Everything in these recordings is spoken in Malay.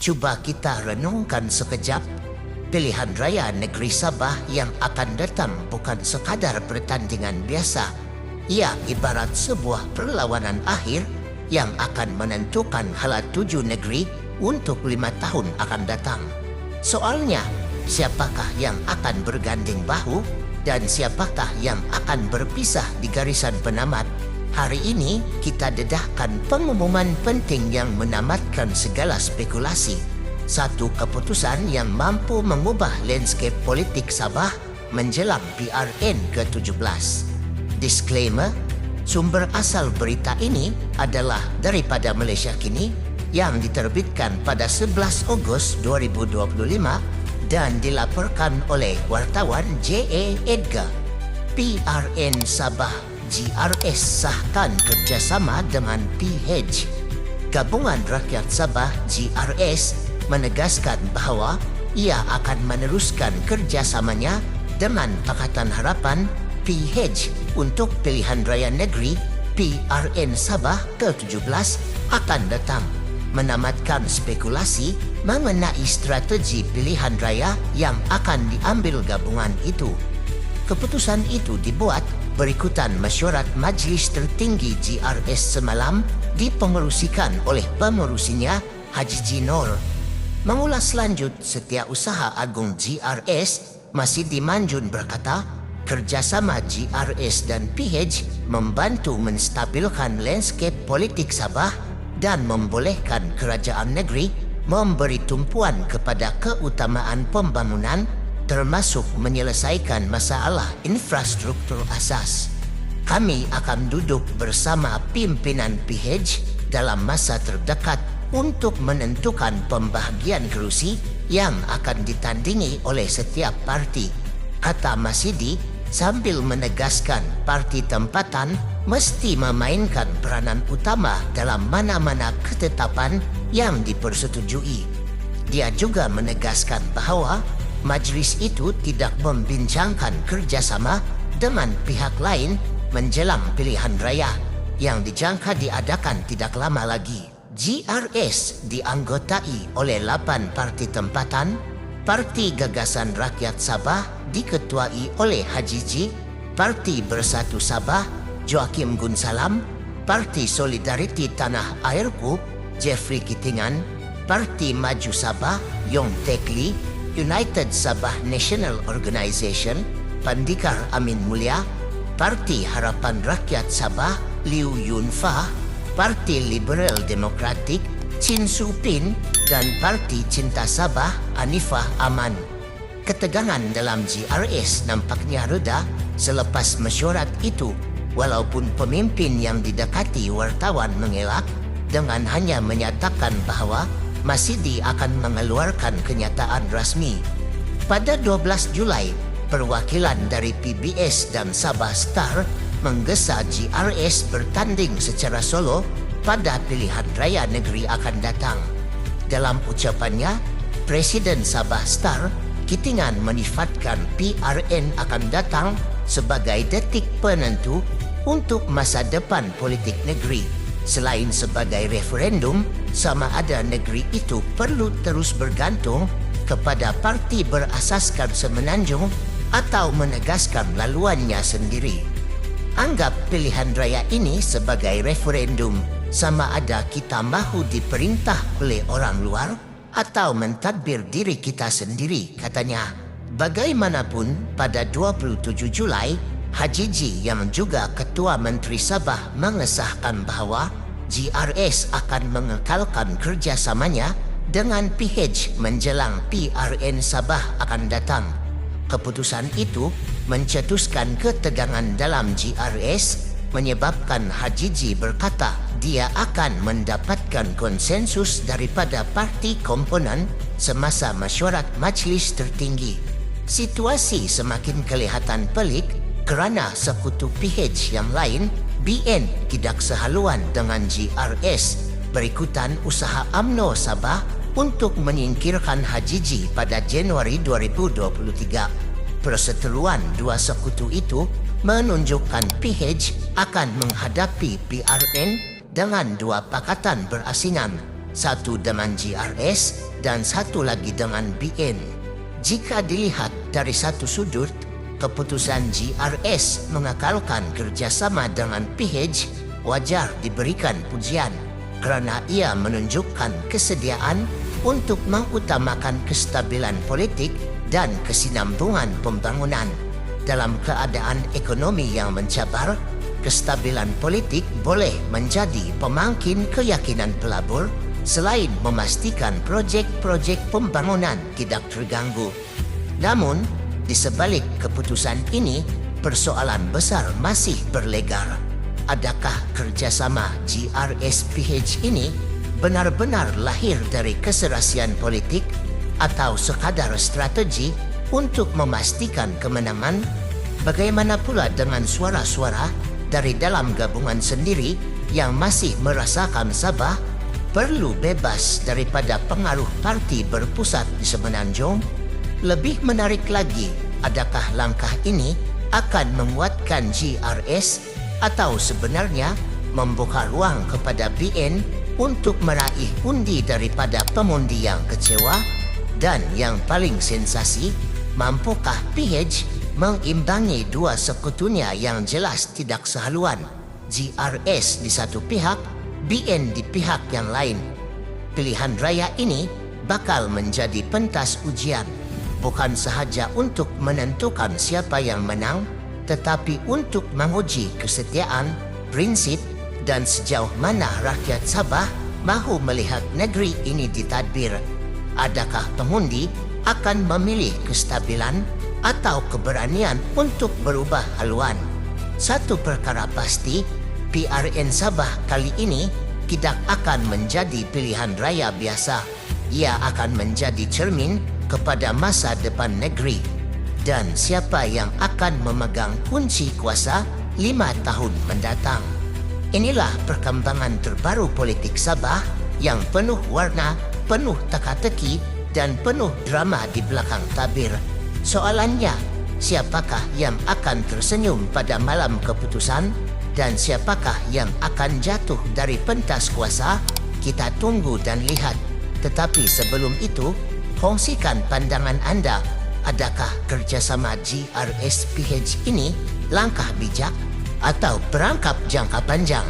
Cuba kita renungkan sekejap. Pilihan raya negeri Sabah yang akan datang bukan sekadar pertandingan biasa. Ia ibarat sebuah perlawanan akhir yang akan menentukan hala tuju negeri untuk 5 tahun akan datang. Soalnya, siapakah yang akan berganding bahu dan siapakah yang akan berpisah di garisan penamat? Hari ini kita dedahkan pengumuman penting yang menamatkan segala spekulasi. Satu keputusan yang mampu mengubah landscape politik Sabah menjelang PRN ke-17. Disclaimer, sumber asal berita ini adalah daripada Malaysia Kini yang diterbitkan pada 11 Ogos 2025 dan dilaporkan oleh wartawan J.A. Edgar. PRN Sabah GRS sahkan kerjasama dengan PH. Gabungan Rakyat Sabah GRS menegaskan bahawa ia akan meneruskan kerjasamanya dengan Pakatan Harapan PH untuk pilihan raya negeri PRN Sabah ke-17 akan datang, menamatkan spekulasi mengenai strategi pilihan raya yang akan diambil gabungan itu. Keputusan itu dibuat berikutan mesyuarat Majlis Tertinggi GRS semalam dipengerusikan oleh pengerusinya Haji Jinor. Mengulas lanjut, Setiausaha Agung GRS Masidi Manjun berkata, kerjasama GRS dan PH membantu menstabilkan landscape politik Sabah dan membolehkan kerajaan negeri memberi tumpuan kepada keutamaan pembangunan termasuk menyelesaikan masalah infrastruktur asas. Kami akan duduk bersama pimpinan PH dalam masa terdekat untuk menentukan pembahagian kerusi yang akan ditandingi oleh setiap parti, kata Masidi sambil menegaskan parti tempatan mesti memainkan peranan utama dalam mana-mana ketetapan yang dipersetujui. Dia juga menegaskan bahawa majlis itu tidak membincangkan kerjasama dengan pihak lain menjelang pilihan raya yang dijangka diadakan tidak lama lagi. GRS dianggotai oleh 8 parti tempatan, Parti Gagasan Rakyat Sabah diketuai oleh Haji Ji, Parti Bersatu Sabah Joakim Gunsalam, Parti Solidariti Tanah Airku Jeffrey Kitingan, Parti Maju Sabah Yong Tekli, United Sabah National Organization Pandikar Amin Mulia, Parti Harapan Rakyat Sabah Liu Yun Fah, Parti Liberal Demokratik Chin Supin dan Parti Cinta Sabah Anifah Aman. Ketegangan dalam GRS nampaknya reda selepas mesyuarat itu, walaupun pemimpin yang didekati wartawan mengelak dengan hanya menyatakan bahawa Masidi akan mengeluarkan kenyataan rasmi. Pada 12 Julai, perwakilan dari PBS dan Sabah Star menggesa GRS bertanding secara solo pada pilihan raya negeri akan datang. Dalam ucapannya, Presiden Sabah Star Kitingan menifatkan PRN akan datang sebagai detik penentu untuk masa depan politik negeri. Selain sebagai referendum, sama ada negeri itu perlu terus bergantung kepada parti berasaskan semenanjung atau menegaskan laluannya sendiri. Anggap pilihan raya ini sebagai referendum, sama ada kita mahu diperintah oleh orang luar atau mentadbir diri kita sendiri, katanya. Bagaimanapun, pada 27 Julai, Haji Ji yang juga Ketua Menteri Sabah mengesahkan bahawa GRS akan mengekalkan kerjasamanya dengan PH menjelang PRN Sabah akan datang. Keputusan itu mencetuskan ketegangan dalam GRS, menyebabkan Haji Ji berkata dia akan mendapatkan konsensus daripada parti komponen semasa mesyuarat Majlis Tertinggi. Situasi semakin kelihatan pelik kerana sekutu PH yang lain, BN, tidak sehaluan dengan GRS berikutan usaha UMNO Sabah untuk menyingkirkan Haji Ji pada Januari 2023. Perseteruan dua sekutu itu menunjukkan PH akan menghadapi PRN dengan dua pakatan berasingan, satu dengan GRS dan satu lagi dengan BN. Jika dilihat dari satu sudut, keputusan GRS mengakalkan kerjasama dengan PH wajar diberikan pujian kerana ia menunjukkan kesediaan untuk mengutamakan kestabilan politik dan kesinambungan pembangunan. Dalam keadaan ekonomi yang mencabar, kestabilan politik boleh menjadi pemangkin keyakinan pelabur selain memastikan projek-projek pembangunan tidak terganggu. Namun, di sebalik keputusan ini, persoalan besar masih berlegar. Adakah kerjasama GRS-PH ini benar-benar lahir dari keserasian politik atau sekadar strategi untuk memastikan kemenangan? Bagaimana pula dengan suara-suara dari dalam gabungan sendiri yang masih merasakan Sabah perlu bebas daripada pengaruh parti berpusat di Semenanjung? Lebih menarik lagi, adakah langkah ini akan menguatkan GRS atau sebenarnya membuka ruang kepada BN untuk meraih undi daripada pengundi yang kecewa? Dan yang paling sensasi, mampukah PH mengimbangi dua sekutunya yang jelas tidak sehaluan, GRS di satu pihak, BN di pihak yang lain? Pilihan raya ini bakal menjadi pentas ujian, bukan sahaja untuk menentukan siapa yang menang, tetapi untuk menguji kesetiaan, prinsip dan sejauh mana rakyat Sabah mahu melihat negeri ini ditadbir. Adakah pengundi akan memilih kestabilan atau keberanian untuk berubah haluan? Satu perkara pasti, PRN Sabah kali ini tidak akan menjadi pilihan raya biasa. Ia akan menjadi cermin kepada masa depan negeri dan siapa yang akan memegang kunci kuasa 5 tahun mendatang. Inilah perkembangan terbaru politik Sabah yang penuh warna, penuh teka-teki dan penuh drama di belakang tabir. Soalannya, siapakah yang akan tersenyum pada malam keputusan? Dan siapakah yang akan jatuh dari pentas kuasa? Kita tunggu dan lihat. Tetapi sebelum itu, kongsikan pandangan anda. Adakah kerjasama GRS-PH ini langkah bijak atau perangkap jangka panjang?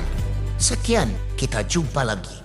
Sekian, kita jumpa lagi.